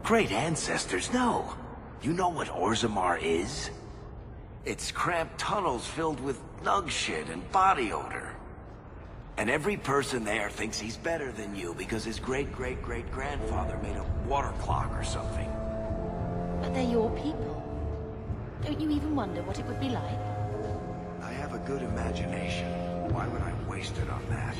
great ancestors, no. You know what Orzammar is? It's cramped tunnels filled with nug shit and body odor. And every person there thinks he's better than you because his great-great-great-grandfather made a water clock or something. But they're your people. Don't you even wonder what it would be like? I have a good imagination. Why would I waste it on that?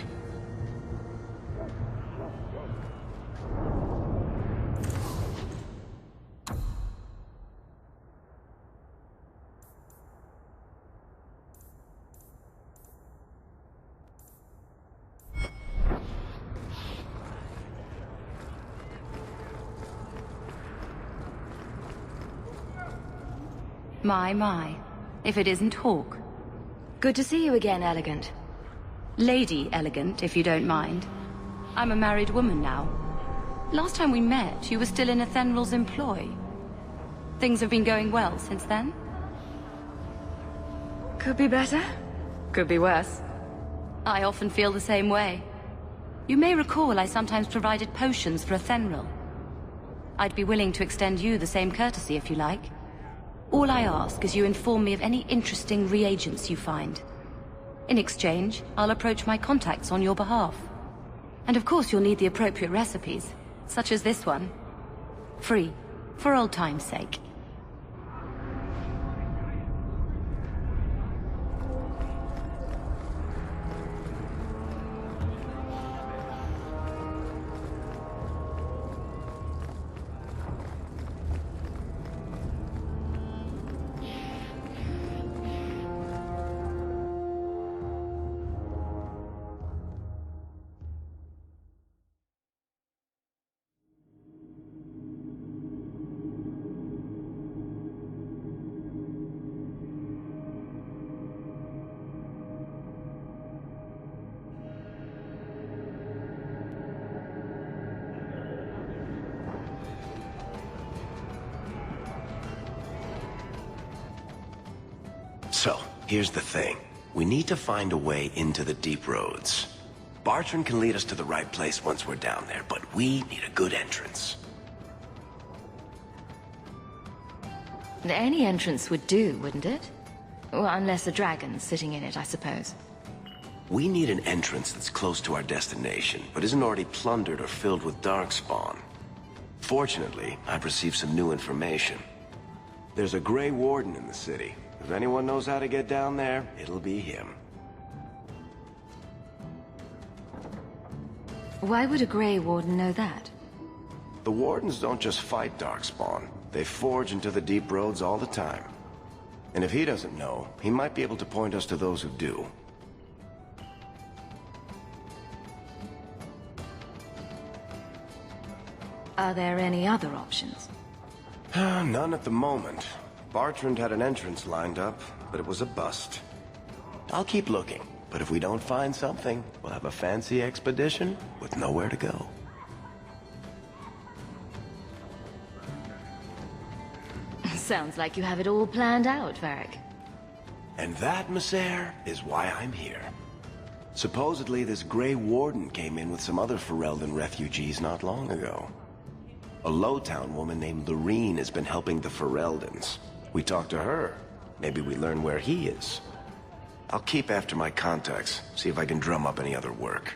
My. If it isn't Hawke. Good to see you again, Elegant. Lady Elegant, if you don't mind. I'm a married woman now. Last time we met, you were still in Athenral's employ. Things have been going well since then? Could be better. Could be worse. I often feel the same way. You may recall I sometimes provided potions for Athenral. I'd be willing to extend you the same courtesy if you like. All I ask is you inform me of any interesting reagents you find. In exchange, I'll approach my contacts on your behalf. And of course you'll need the appropriate recipes, such as this one. Free, for old time's sake. So, here's the thing. We need to find a way into the deep roads. Bartrand can lead us to the right place once we're down there, but we need a good entrance. Any entrance would do, wouldn't it? Well, unless a dragon's sitting in it, I suppose. We need an entrance that's close to our destination, but isn't already plundered or filled with darkspawn. Fortunately, I've received some new information. There's a Grey Warden in the city. If anyone knows how to get down there, it'll be him. Why would a Grey Warden know that? The Wardens don't just fight darkspawn. They forge into the deep roads all the time. And if he doesn't know, he might be able to point us to those who do. Are there any other options? None at the moment. Bartrand had an entrance lined up, but it was a bust. I'll keep looking, but if we don't find something, we'll have a fancy expedition with nowhere to go. Sounds like you have it all planned out, Varric. And that, Messere, is why I'm here. Supposedly, this Grey Warden came in with some other Ferelden refugees not long ago. A Lowtown woman named Loreen has been helping the Fereldans. We talked to her. Maybe we learn where he is. I'll keep after my contacts, see if I can drum up any other work.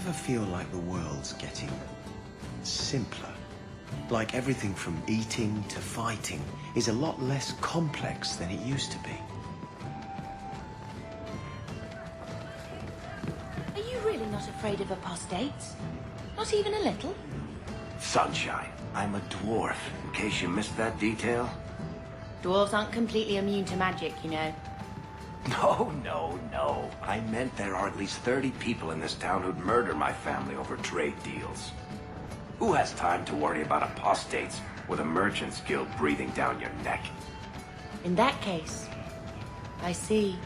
ever feel like the world's getting simpler? Like everything from eating to fighting is a lot less complex than it used to be. Are you really not afraid of apostates? Not even a little? Sunshine, I'm a dwarf, in case you missed that detail. Dwarves aren't completely immune to magic, you know. No. I meant there are at least 30 people in this town who'd murder my family over trade deals. Who has time to worry about apostates with a merchant's guild breathing down your neck? In that case, I see.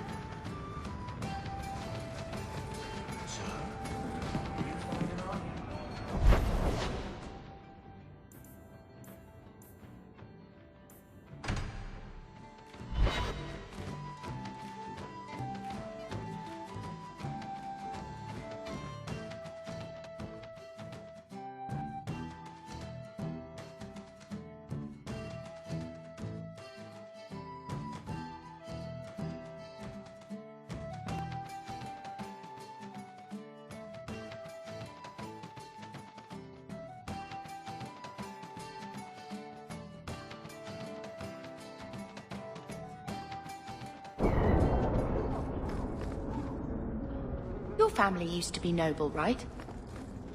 Your family used to be noble, right?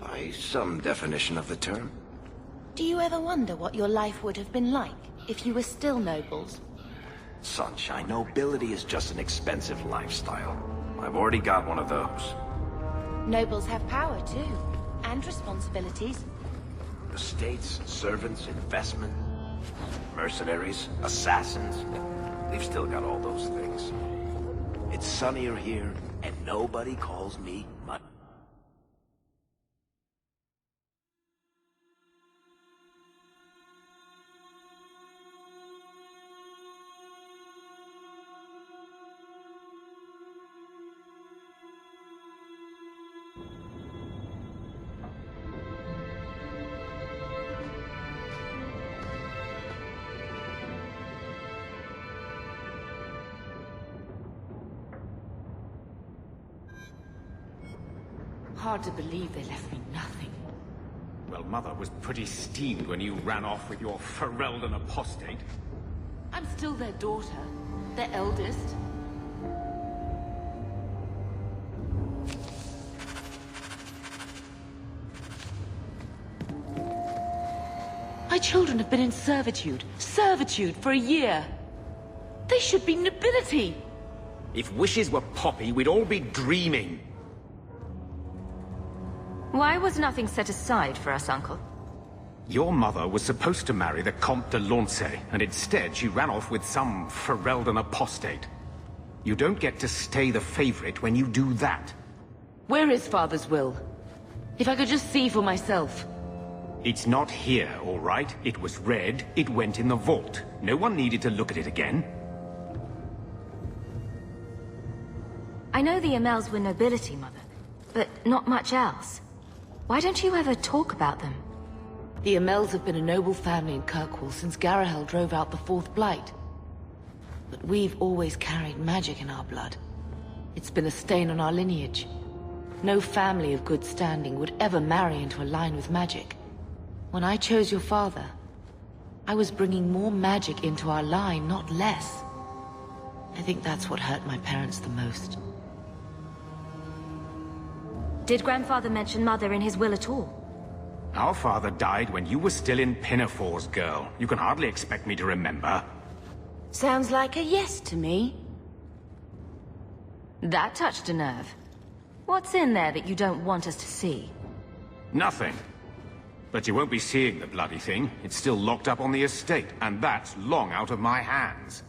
By some definition of the term. Do you ever wonder what your life would have been like if you were still nobles? Sunshine, nobility is just an expensive lifestyle. I've already got one of those. Nobles have power, too. And responsibilities. Estates, servants, investment, mercenaries, assassins. They've still got all those things. It's sunnier here, and nobody calls me much. Hard to believe they left me nothing. Well, Mother was pretty steamed when you ran off with your Ferelden apostate. I'm still their daughter, their eldest. My children have been in servitude for a year. They should be nobility. If wishes were poppy, we'd all be dreaming. Why was nothing set aside for us, Uncle? Your mother was supposed to marry the Comte de Launcey, and instead she ran off with some Ferelden apostate. You don't get to stay the favorite when you do that. Where is Father's will? If I could just see for myself. It's not here, all right? It was read, it went in the vault. No one needed to look at it again. I know the Amels were nobility, Mother, but not much else. Why don't you ever talk about them? The Amels have been a noble family in Kirkwall since Garahel drove out the Fourth Blight. But we've always carried magic in our blood. It's been a stain on our lineage. No family of good standing would ever marry into a line with magic. When I chose your father, I was bringing more magic into our line, not less. I think that's what hurt my parents the most. Did Grandfather mention Mother in his will at all? Our father died when you were still in Pinafores, girl. You can hardly expect me to remember. Sounds like a yes to me. That touched a nerve. What's in there that you don't want us to see? Nothing. But you won't be seeing the bloody thing. It's still locked up on the estate, and that's long out of my hands.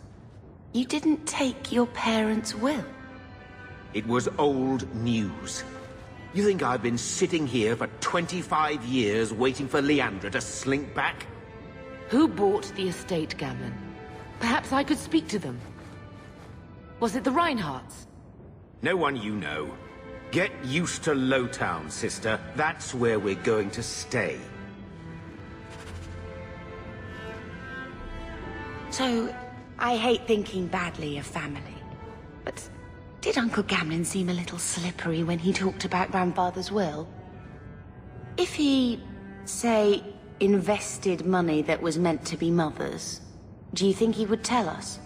You didn't take your parents' will? It was old news. You think I've been sitting here for 25 years waiting for Leandra to slink back? Who bought the estate, Gamlen? Perhaps I could speak to them. Was it the Reinhardts? No one you know. Get used to Lowtown, sister. That's where we're going to stay. So, I hate thinking badly of family. But did Uncle Gamlen seem a little slippery when he talked about Grandfather's will? If he, say, invested money that was meant to be Mother's, do you think he would tell us?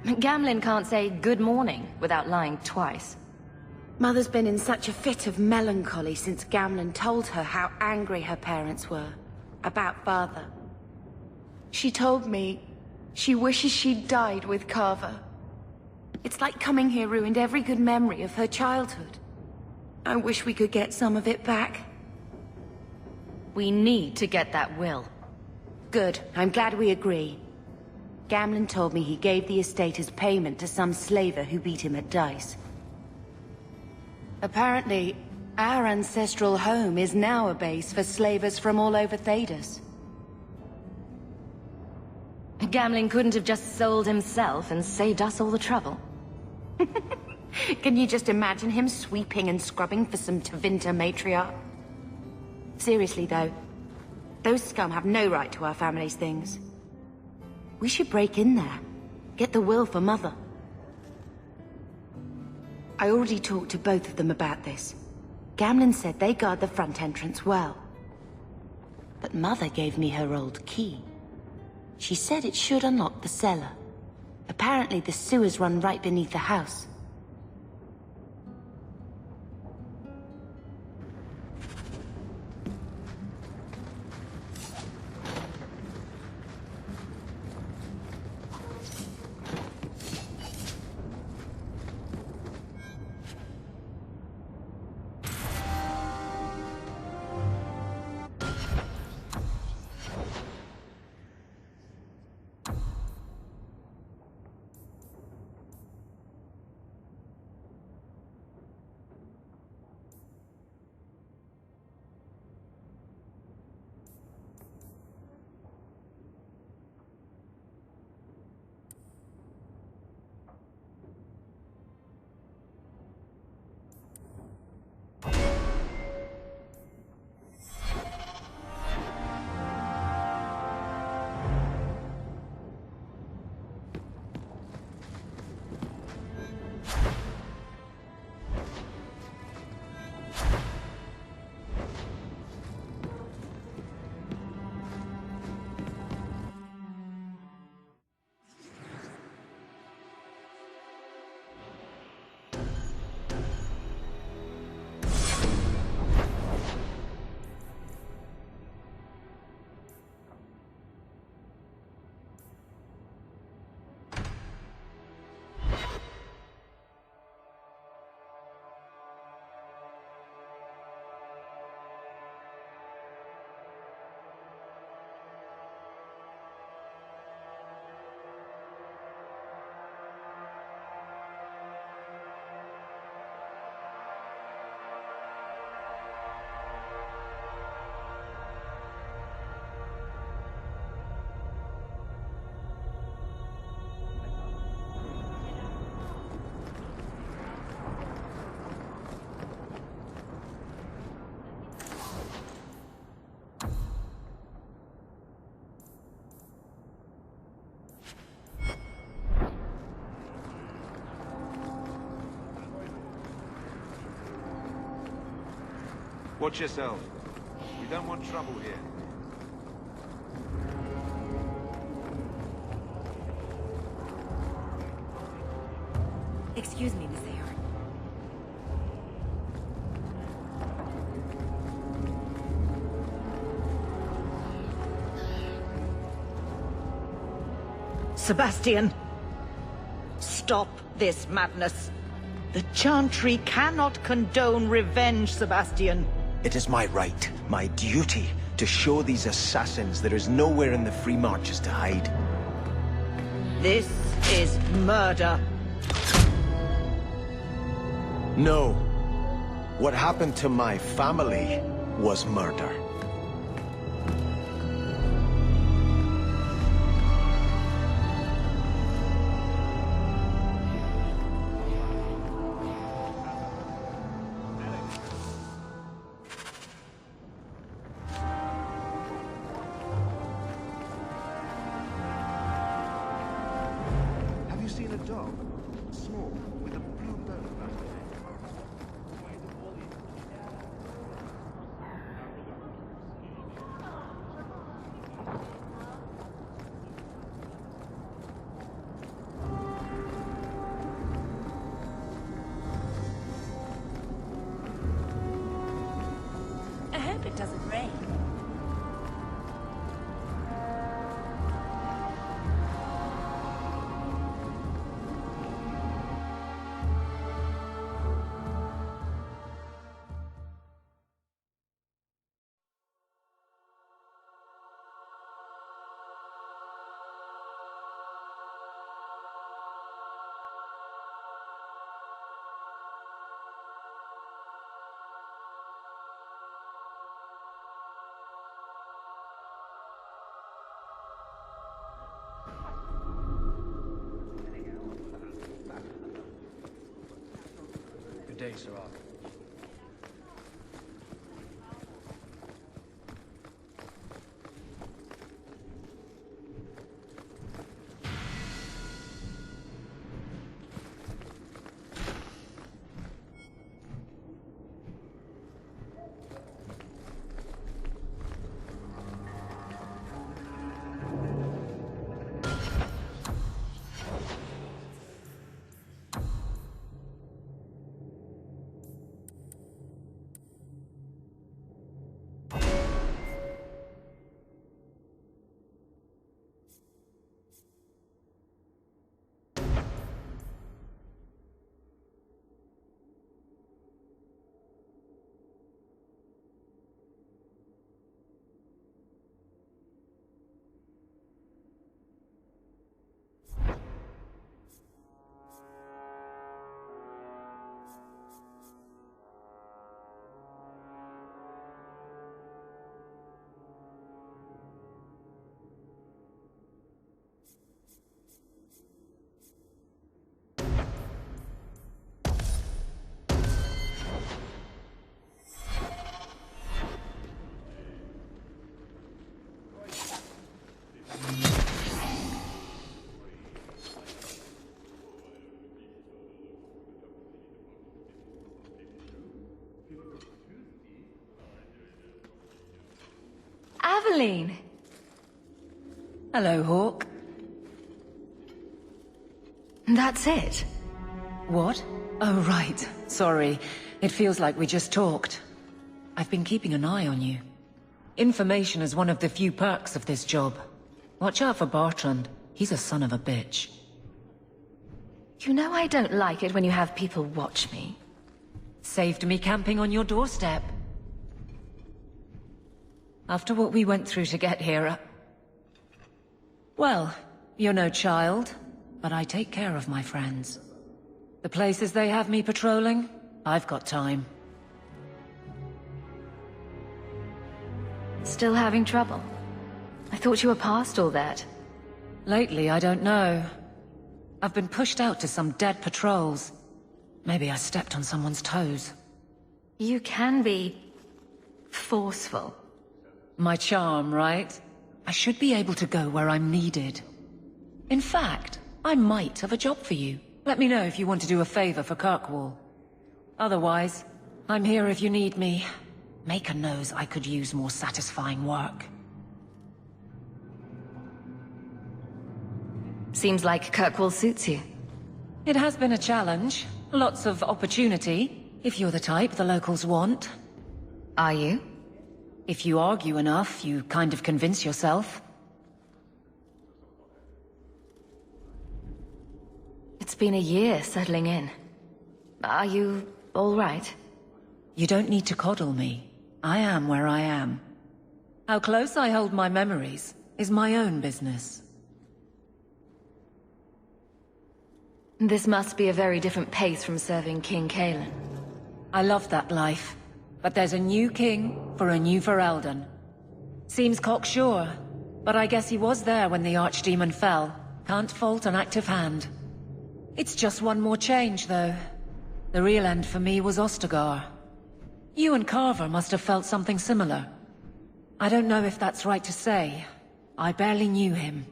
Gamlin can't say good morning without lying twice. Mother's been in such a fit of melancholy since Gamlin told her how angry her parents were about Father. She told me she wishes she'd died with Carver. It's like coming here ruined every good memory of her childhood. I wish we could get some of it back. We need to get that will. Good. I'm glad we agree. Gamlin told me he gave the estate as payment to some slaver who beat him at dice. Apparently, our ancestral home is now a base for slavers from all over Thedas. Gamlin couldn't have just sold himself and saved us all the trouble. Can you just imagine him sweeping and scrubbing for some Tevinter matriarch? Seriously though, those scum have no right to our family's things. We should break in there, get the will for Mother. I already talked to both of them about this. Gamlin said they guard the front entrance well. But Mother gave me her old key. She said it should unlock the cellar. Apparently the sewers run right beneath the house. Watch yourself. We don't want trouble here. Excuse me, Miss Ayer. Sebastian! Stop this madness. The Chantry cannot condone revenge, Sebastian. It is my right, my duty, to show these assassins there is nowhere in the Free Marches to hide. This is murder. No. What happened to my family was murder. Have you seen a dog? Small, with a blue bow around day, Sarah. Aveline! Hello, Hawke. That's it? What? Oh, right. Sorry. It feels like we just talked. I've been keeping an eye on you. Information is one of the few perks of this job. Watch out for Bertrand. He's a son of a bitch. You know I don't like it when you have people watch me. Saved me camping on your doorstep. After what we went through to get here, well, you're no child, but I take care of my friends. The places they have me patrolling, I've got time. Still having trouble? I thought you were past all that. Lately, I don't know. I've been pushed out to some dead patrols. Maybe I stepped on someone's toes. You can be forceful. My charm, right? I should be able to go where I'm needed. In fact, I might have a job for you. Let me know if you want to do a favor for Kirkwall. Otherwise, I'm here if you need me. Maker knows I could use more satisfying work. Seems like Kirkwall suits you. It has been a challenge. Lots of opportunity, if you're the type the locals want. Are you? If you argue enough, you kind of convince yourself. It's been a year settling in. Are you all right? You don't need to coddle me. I am where I am. How close I hold my memories is my own business. This must be a very different pace from serving King Cailan. I love that life. But there's a new king for a new Ferelden. Seems cocksure, but I guess he was there when the Archdemon fell. Can't fault an active hand. It's just one more change, though. The real end for me was Ostagar. You and Carver must have felt something similar. I don't know if that's right to say. I barely knew him.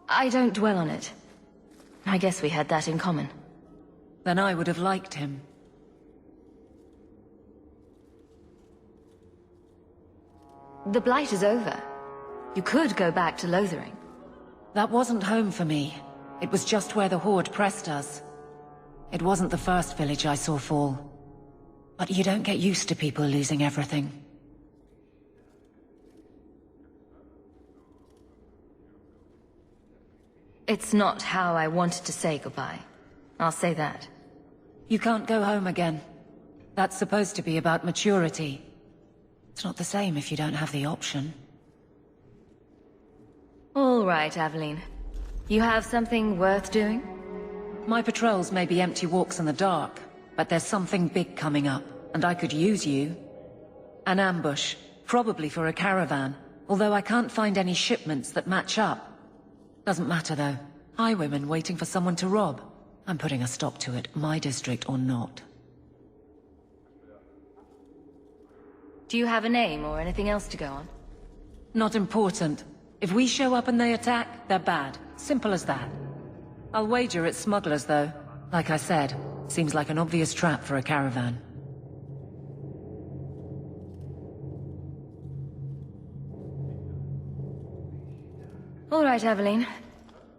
I don't dwell on it. I guess we had that in common. Then I would have liked him. The Blight is over. You could go back to Lothering. That wasn't home for me. It was just where the Horde pressed us. It wasn't the first village I saw fall. But you don't get used to people losing everything. It's not how I wanted to say goodbye. I'll say that. You can't go home again. That's supposed to be about maturity. It's not the same if you don't have the option. All right, Aveline. You have something worth doing? My patrols may be empty walks in the dark, but there's something big coming up, and I could use you. An ambush, probably for a caravan. Although I can't find any shipments that match up. Doesn't matter though. Highwaymen waiting for someone to rob. I'm putting a stop to it, my district or not. Do you have a name or anything else to go on? Not important. If we show up and they attack, they're bad. Simple as that. I'll wager it's smugglers though. Like I said, seems like an obvious trap for a caravan. All right, Evelyn.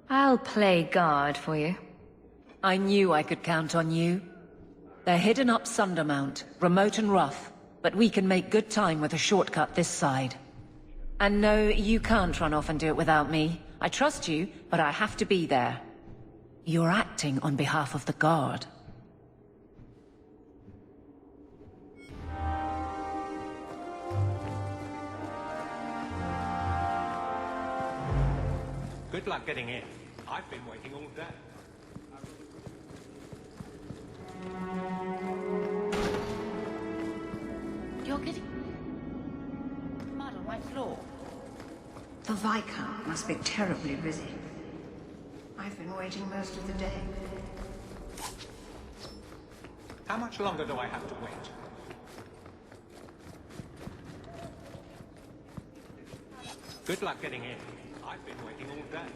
I'll play guard for you. I knew I could count on you. They're hidden up Sundermount, remote and rough, but we can make good time with a shortcut this side. And no, you can't run off and do it without me. I trust you, but I have to be there. You're acting on behalf of the Guard. Good luck getting in. I've been waiting all day. You're getting mud on my floor. The Viscount must be terribly busy. I've been waiting most of the day. How much longer do I have to wait? Good luck getting in. I've been waiting all day.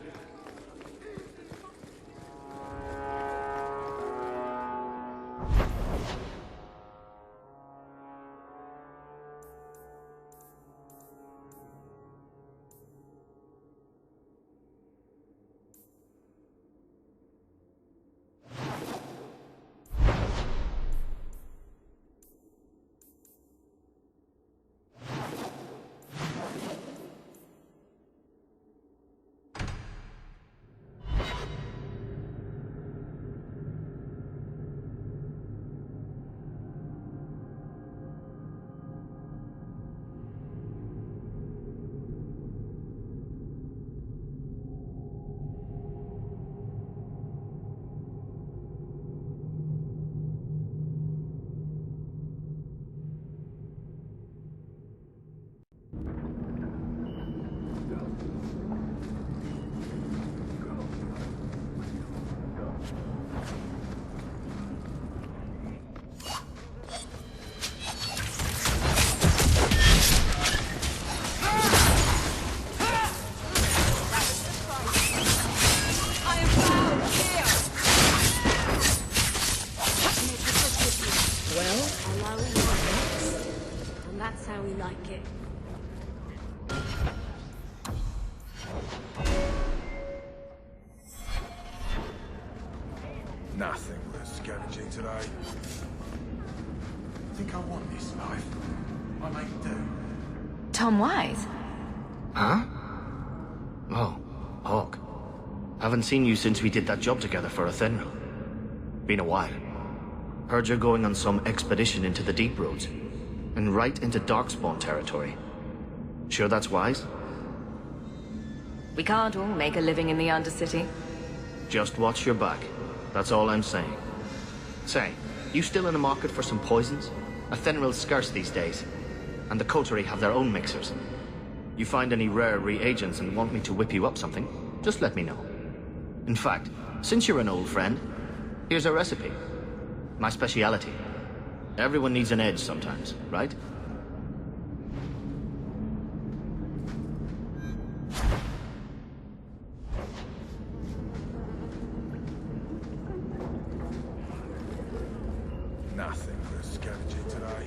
Nothing worth scavenging today. Think I want this life? I make do. Tom Wise? Huh? Oh, Hawk. Haven't seen you since we did that job together for Athenril. Been a while. Heard you're going on some expedition into the Deep Roads. And right into Darkspawn territory. Sure that's wise? We can't all make a living in the Undercity. Just watch your back. That's all I'm saying. Say, you still in the market for some poisons? Athenril's scarce these days. And the Coterie have their own mixers. You find any rare reagents and want me to whip you up something, just let me know. In fact, since you're an old friend, here's a recipe. My speciality. Everyone needs an edge sometimes, right? Nothing worth scavenging today.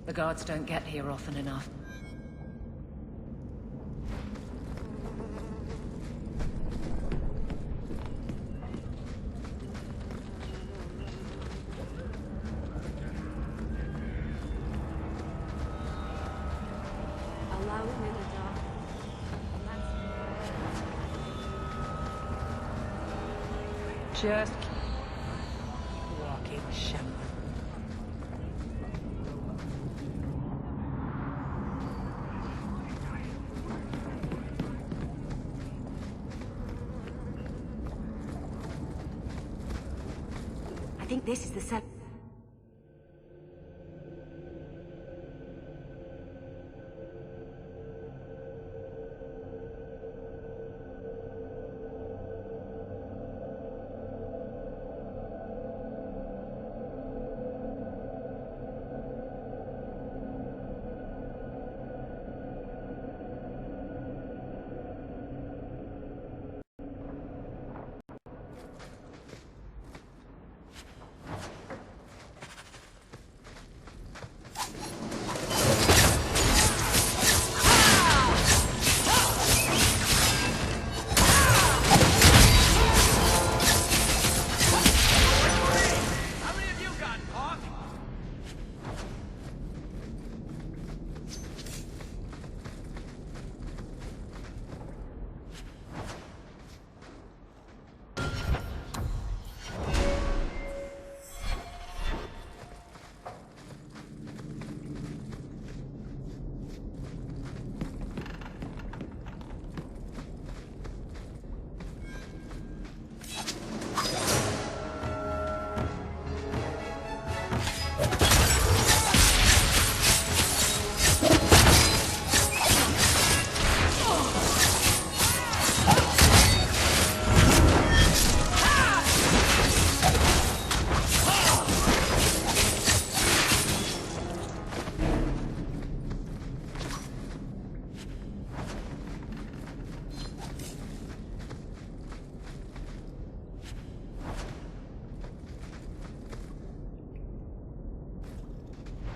The guards don't get here often enough. Just keep walking, Shepard. I think this is the cell.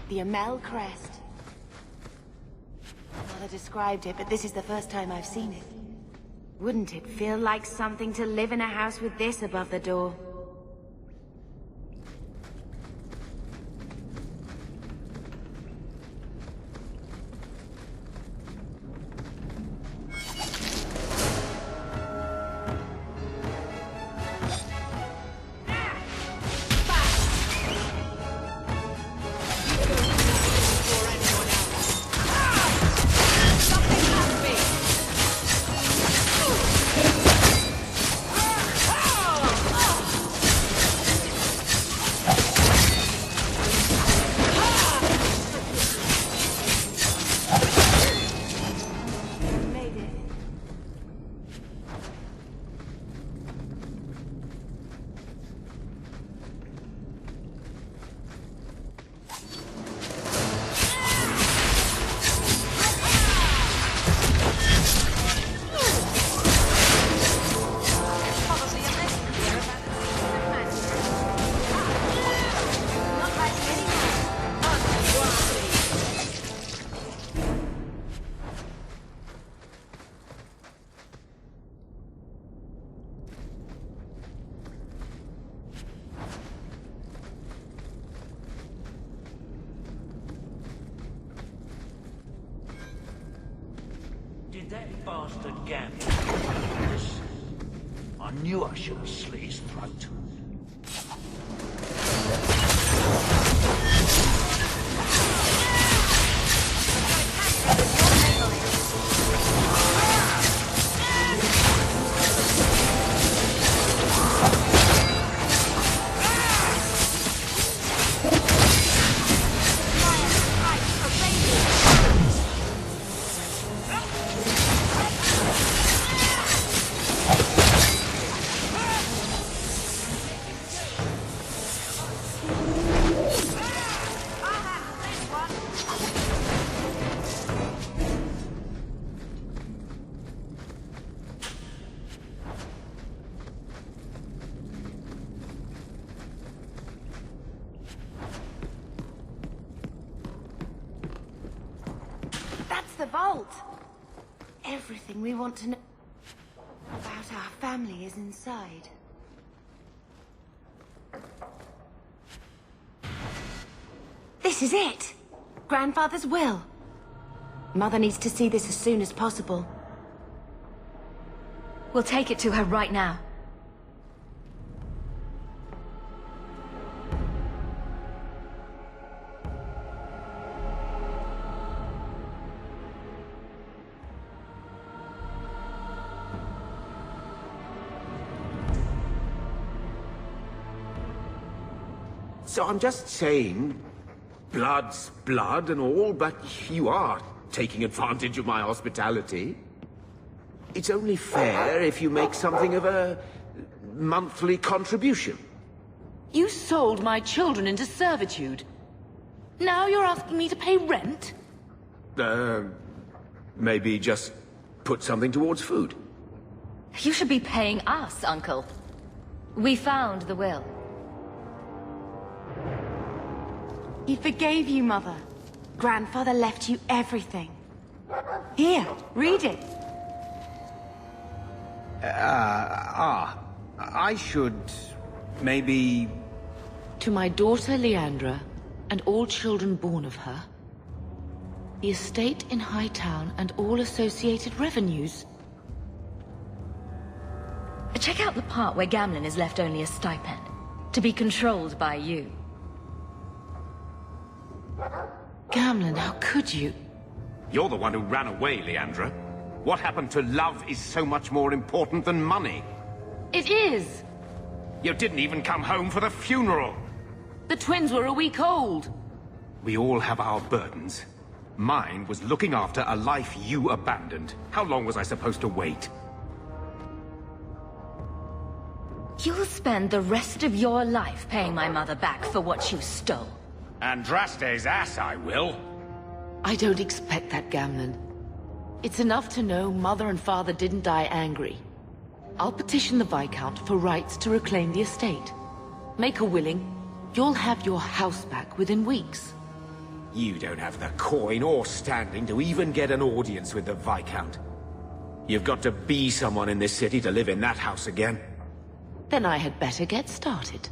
The Amel crest. Mother described it, but this is the first time I've seen it. Wouldn't it feel like something to live in a house with this above the door? Did that bastard Gambit do this? I knew I should have slit his throat. The vault! Everything we want to know about our family is inside. This is it! Grandfather's will. Mother needs to see this as soon as possible. We'll take it to her right now. So I'm just saying, blood's blood and all, but you are taking advantage of my hospitality. It's only fair if you make something of a monthly contribution. You sold my children into servitude. Now you're asking me to pay rent? Maybe just put something towards food. You should be paying us, Uncle. We found the will. He forgave you, Mother. Grandfather left you everything. Here, read it. I should... maybe... To my daughter Leandra, and all children born of her, the estate in Hightown and all associated revenues. Check out the part where Gamlen is left only a stipend, to be controlled by you. Gamlen, how could you? You're the one who ran away, Leandra. What happened to love is so much more important than money. It is! You didn't even come home for the funeral. The twins were a week old. We all have our burdens. Mine was looking after a life you abandoned. How long was I supposed to wait? You'll spend the rest of your life paying my mother back for what you stole. Andraste's ass, I will. I don't expect that, Gamlen. It's enough to know Mother and Father didn't die angry. I'll petition the Viscount for rights to reclaim the estate. Make a willing, you'll have your house back within weeks. You don't have the coin or standing to even get an audience with the Viscount. You've got to be someone in this city to live in that house again. Then I had better get started.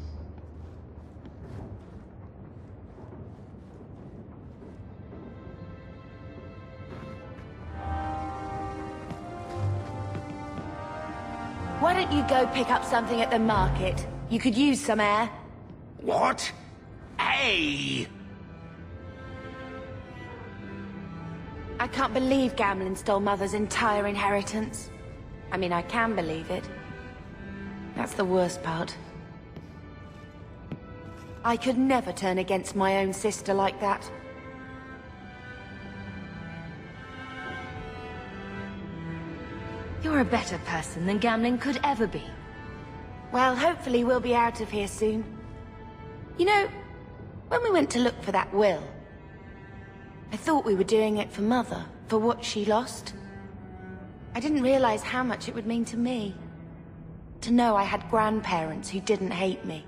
Why don't you go pick up something at the market? You could use some air. What? Hey! I can't believe Gamlen stole Mother's entire inheritance. I mean, I can believe it. That's the worst part. I could never turn against my own sister like that. You're a better person than Gamlen could ever be. Well, hopefully we'll be out of here soon. You know, when we went to look for that will, I thought we were doing it for Mother, for what she lost. I didn't realize how much it would mean to me. To know I had grandparents who didn't hate me.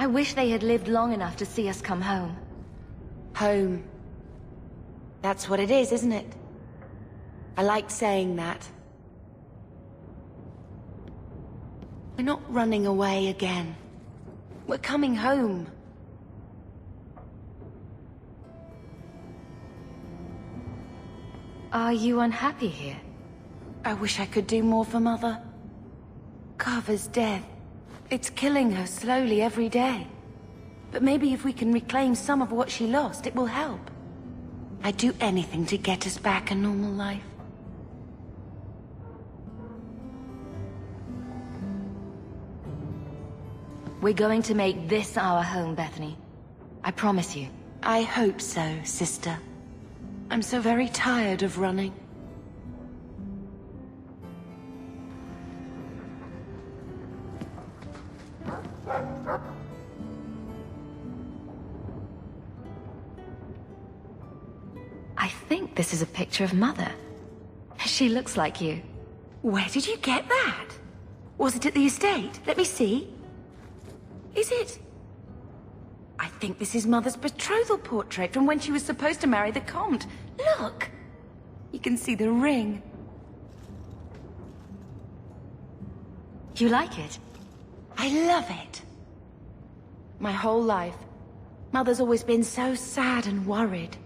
I wish they had lived long enough to see us come home. Home. That's what it is, isn't it? I like saying that. We're not running away again. We're coming home. Are you unhappy here? I wish I could do more for Mother. Carver's death. It's killing her slowly every day. But maybe if we can reclaim some of what she lost, it will help. I'd do anything to get us back a normal life. We're going to make this our home, Bethany. I promise you. I hope so, sister. I'm so very tired of running. I think this is a picture of Mother. She looks like you. Where did you get that? Was it at the estate? Let me see. Is it? I think this is Mother's betrothal portrait from when she was supposed to marry the Comte. Look! You can see the ring. You like it? I love it. My whole life, Mother's always been so sad and worried.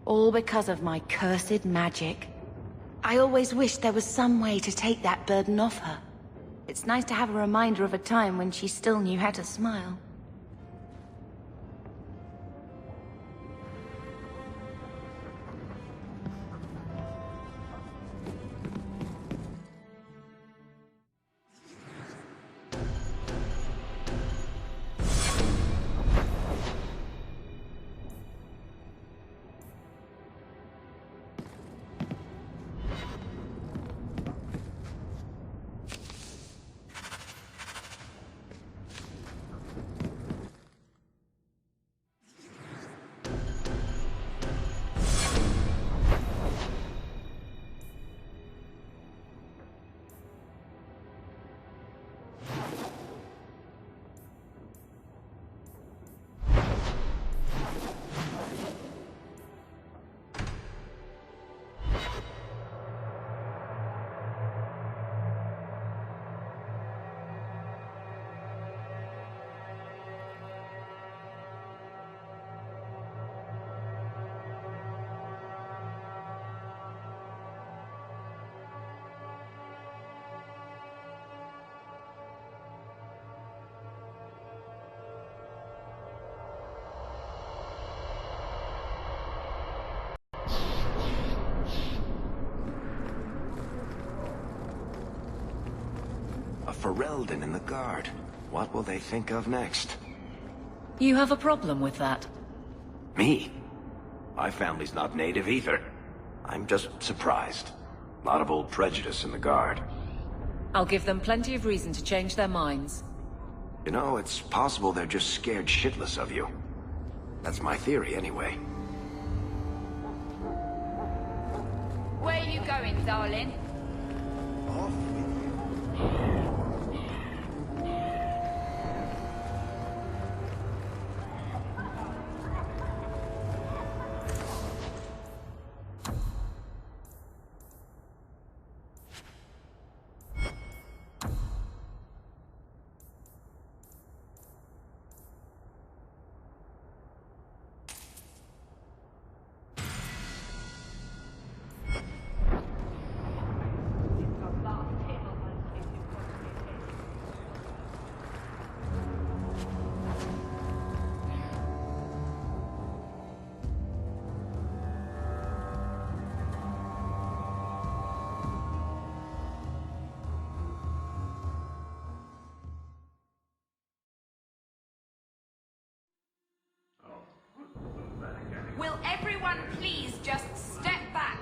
All because of my cursed magic. I always wished there was some way to take that burden off her. It's nice to have a reminder of a time when she still knew how to smile. A Ferelden in the Guard. What will they think of next? You have a problem with that? Me? My family's not native either. I'm just surprised. A lot of old prejudice in the Guard. I'll give them plenty of reason to change their minds. You know, it's possible they're just scared shitless of you. That's my theory, anyway. Where are you going, darling? Off with you. Will everyone please just step back?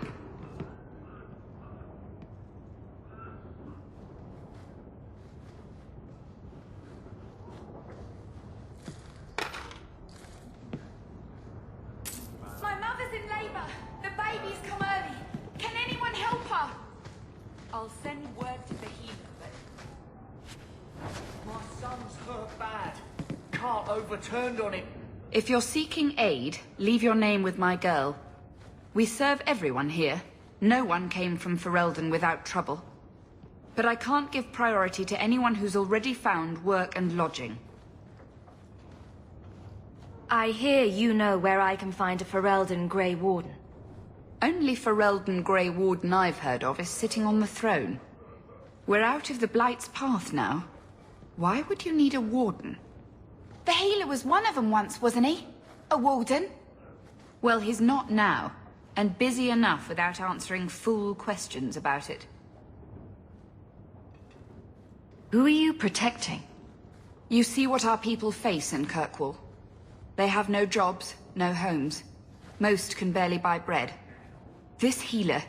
My mother's in labor. The baby's come early. Can anyone help her? I'll send word to the healer, but... My son's hurt bad. Cart overturned on him. If you're seeking aid, leave your name with my girl. We serve everyone here. No one came from Ferelden without trouble. But I can't give priority to anyone who's already found work and lodging. I hear you know where I can find a Ferelden Grey Warden. Only Ferelden Grey Warden I've heard of is sitting on the throne. We're out of the Blight's path now. Why would you need a warden? The healer was one of them once, wasn't he? A warden? Well, he's not now, and busy enough without answering fool questions about it. Who are you protecting? You see what our people face in Kirkwall. They have no jobs, no homes. Most can barely buy bread. This healer,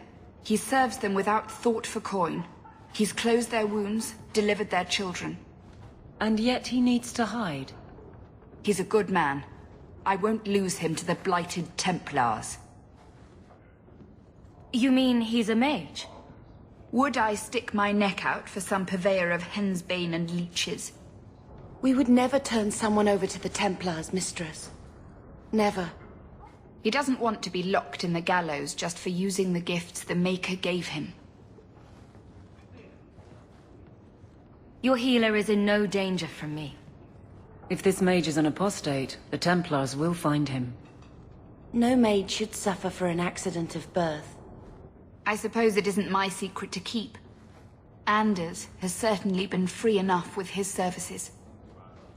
he serves them without thought for coin. He's closed their wounds, delivered their children. And yet he needs to hide. He's a good man. I won't lose him to the blighted Templars. You mean he's a mage? Would I stick my neck out for some purveyor of hensbane and leeches? We would never turn someone over to the Templars, mistress. Never. He doesn't want to be locked in the gallows just for using the gifts the Maker gave him. Your healer is in no danger from me. If this mage is an apostate, the Templars will find him. No maid should suffer for an accident of birth. I suppose it isn't my secret to keep. Anders has certainly been free enough with his services.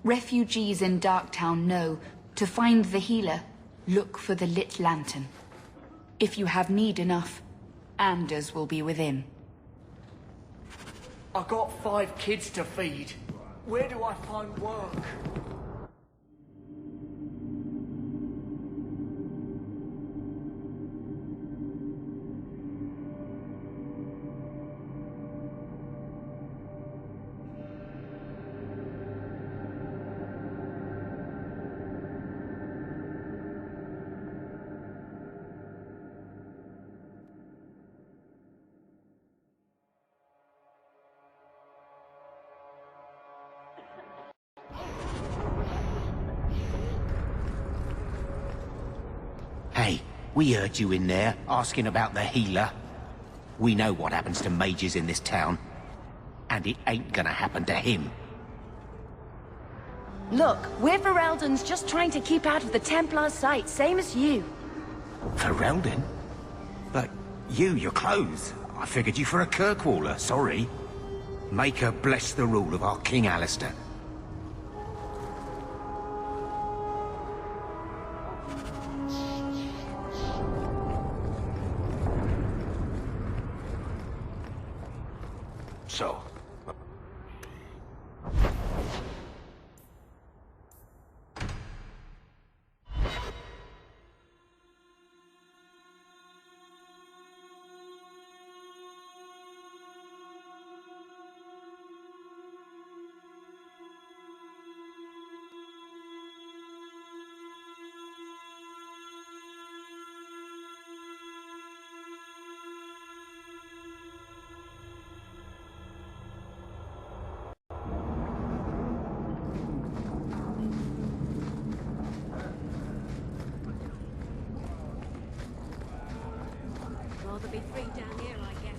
Refugees in Darktown know, to find the healer, look for the lit lantern. If you have need enough, Anders will be within. I got 5 kids to feed. Where do I find work? Hey, we heard you in there, asking about the healer. We know what happens to mages in this town. And it ain't gonna happen to him. Look, we're Fereldans just trying to keep out of the Templar's sight, same as you. Ferelden? But your clothes. I figured you for a Kirkwaller, sorry. Maker bless the rule of our King Alistair. So, there'll be 3 down here, I guess.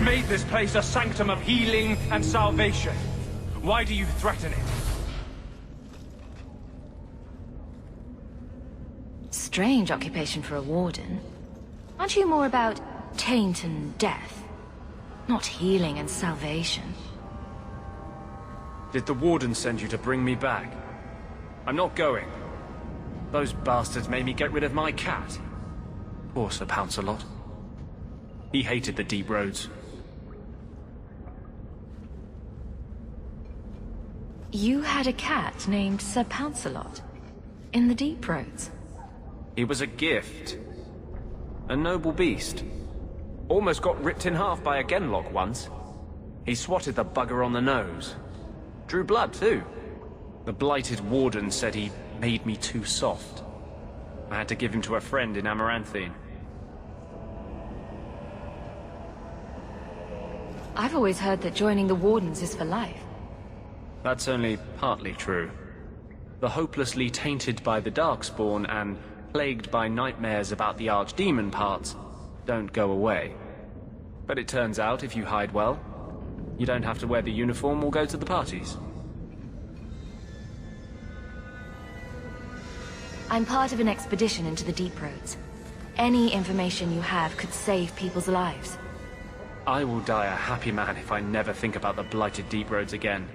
Made this place a sanctum of healing and salvation. Why do you threaten it? Strange occupation for a warden. Aren't you more about taint and death? Not healing and salvation. Did the warden send you to bring me back? I'm not going. Those bastards made me get rid of my cat. Poor Sir Pouncelot. He hated the deep roads. You had a cat named Sir Pouncelot in the Deep Roads. He was a gift. A noble beast. Almost got ripped in half by a Genlock once. He swatted the bugger on the nose. Drew blood, too. The blighted warden said he made me too soft. I had to give him to a friend in Amaranthine. I've always heard that joining the Wardens is for life. That's only partly true. The hopelessly tainted by the Darkspawn and plagued by nightmares about the Archdemon parts don't go away. But it turns out if you hide well, you don't have to wear the uniform or go to the parties. I'm part of an expedition into the Deep Roads. Any information you have could save people's lives. I will die a happy man if I never think about the blighted Deep Roads again.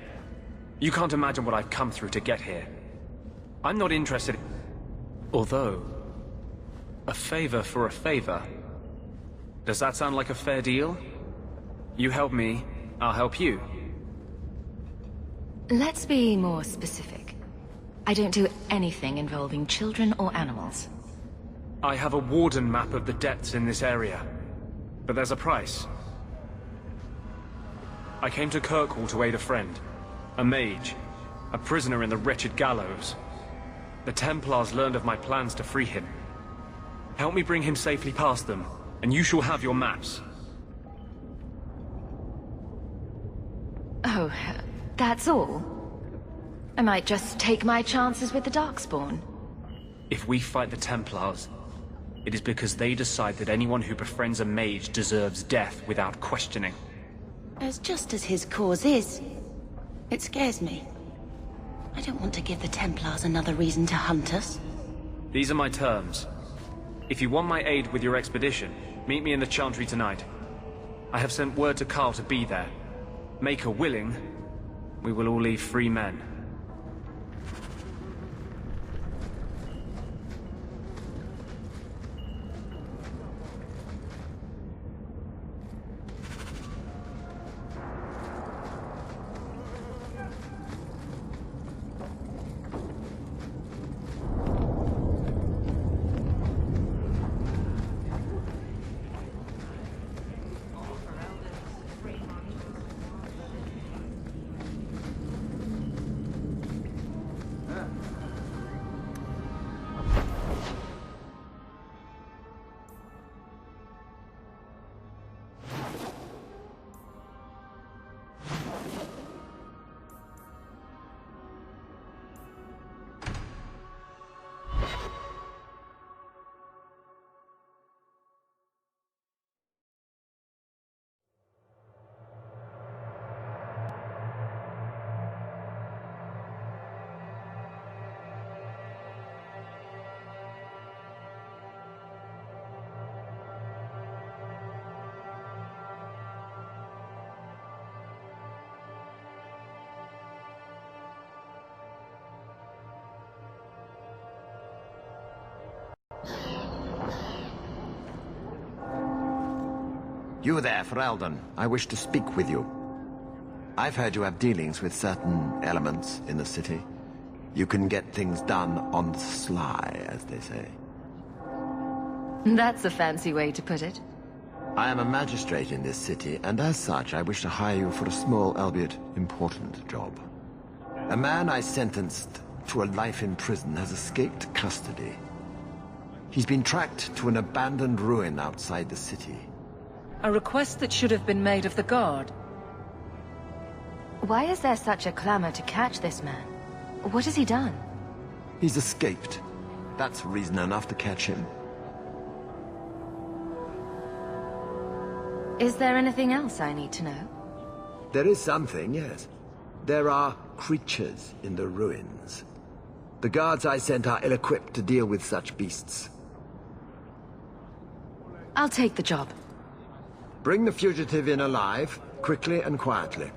You can't imagine what I've come through to get here. I'm not interested... Although... a favor for a favor. Does that sound like a fair deal? You help me, I'll help you. Let's be more specific. I don't do anything involving children or animals. I have a warden map of the depths in this area. But there's a price. I came to Kirkwall to aid a friend. A mage. A prisoner in the wretched gallows. The Templars learned of my plans to free him. Help me bring him safely past them, and you shall have your maps. Oh, that's all? I might just take my chances with the Darkspawn. If we fight the Templars, it is because they decide that anyone who befriends a mage deserves death without questioning. As just as his cause is, it scares me. I don't want to give the Templars another reason to hunt us. These are my terms. If you want my aid with your expedition, meet me in the Chantry tonight. I have sent word to Carl to be there. Make her willing, we will all leave free men. You there, Ferelden. I wish to speak with you. I've heard you have dealings with certain elements in the city. You can get things done on the sly, as they say. That's a fancy way to put it. I am a magistrate in this city, and as such, I wish to hire you for a small, albeit important, job. A man I sentenced to a life in prison has escaped custody. He's been tracked to an abandoned ruin outside the city. A request that should have been made of the guard. Why is there such a clamor to catch this man? What has he done? He's escaped. That's reason enough to catch him. Is there anything else I need to know? There is something, yes. There are creatures in the ruins. The guards I sent are ill-equipped to deal with such beasts. I'll take the job. Bring the fugitive in alive, quickly and quietly.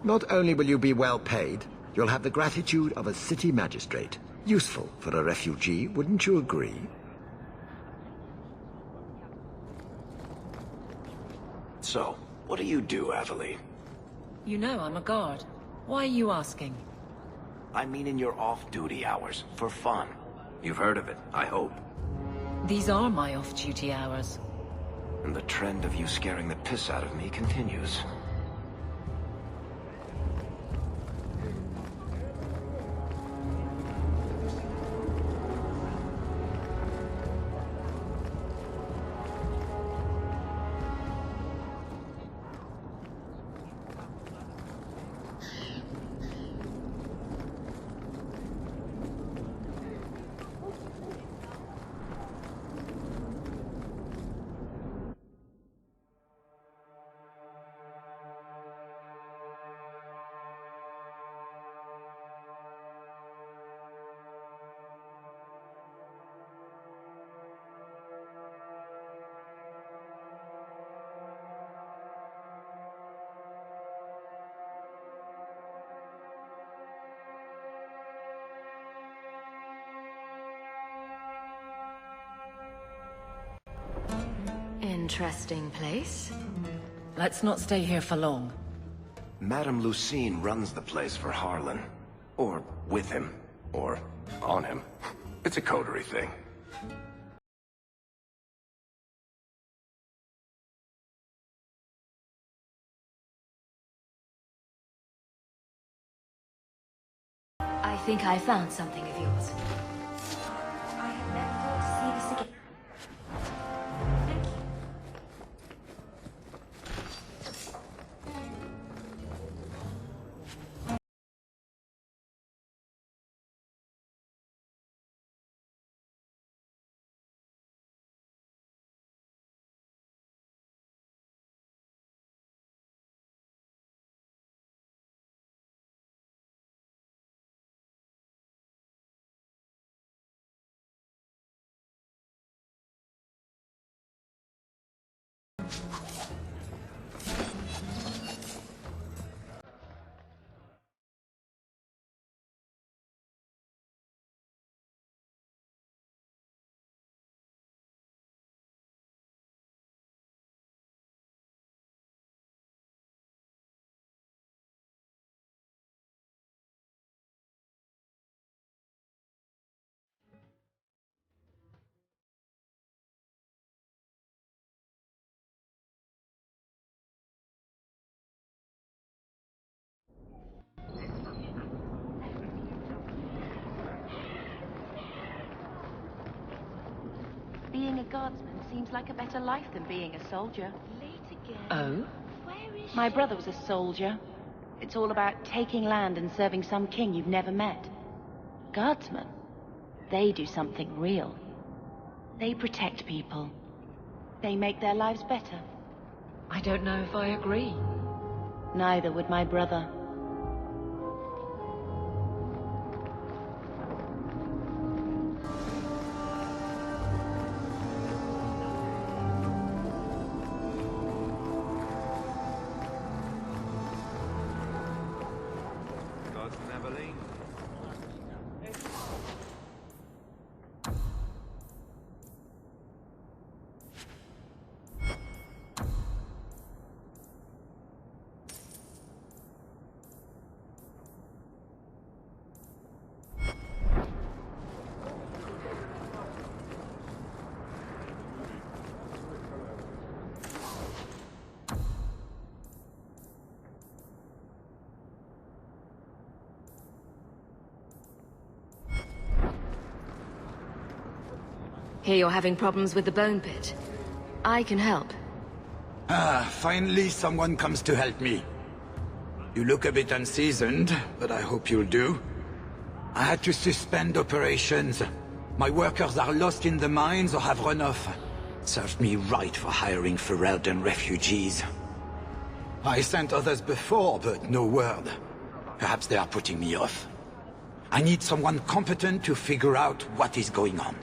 Not only will you be well paid, you'll have the gratitude of a city magistrate. Useful for a refugee, wouldn't you agree? So, what do you do, Aveline? You know I'm a guard. Why are you asking? I mean in your off-duty hours, for fun. You've heard of it, I hope. These are my off-duty hours. And the trend of you scaring the piss out of me continues. Interesting place. Let's not stay here for long. Madame Lucine runs the place for Harlan. Or with him. Or on him. It's a coterie thing. I think I found something of yours. I have never thought to see this again. Being a guardsman seems like a better life than being a soldier. Late again. Oh? My brother was a soldier. It's all about taking land and serving some king you've never met. Guardsmen, they do something real. They protect people. They make their lives better. I don't know if I agree. Neither would my brother. Hear you're having problems with the bone pit. I can help. Ah, finally someone comes to help me. You look a bit unseasoned, but I hope you'll do. I had to suspend operations. My workers are lost in the mines or have run off. Served me right for hiring Ferelden refugees. I sent others before, but no word. Perhaps they are putting me off. I need someone competent to figure out what is going on.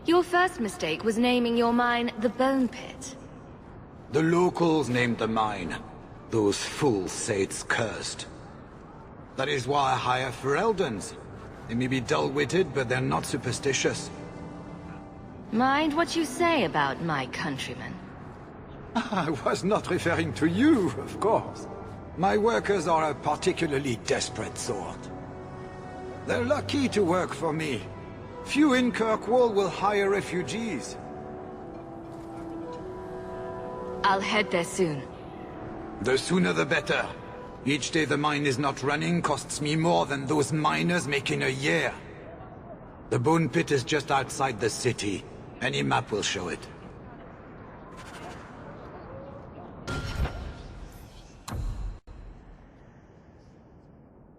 Your first mistake was naming your mine the Bone Pit. The locals named the mine. Those fools say it's cursed. That is why I hire Fereldens. They may be dull-witted, but they're not superstitious. Mind what you say about my countrymen. I was not referring to you, of course. My workers are a particularly desperate sort. They're lucky to work for me. Few in Kirkwall will hire refugees. I'll head there soon. The sooner the better. Each day the mine is not running costs me more than those miners make in a year. The Bone Pit is just outside the city. Any map will show it.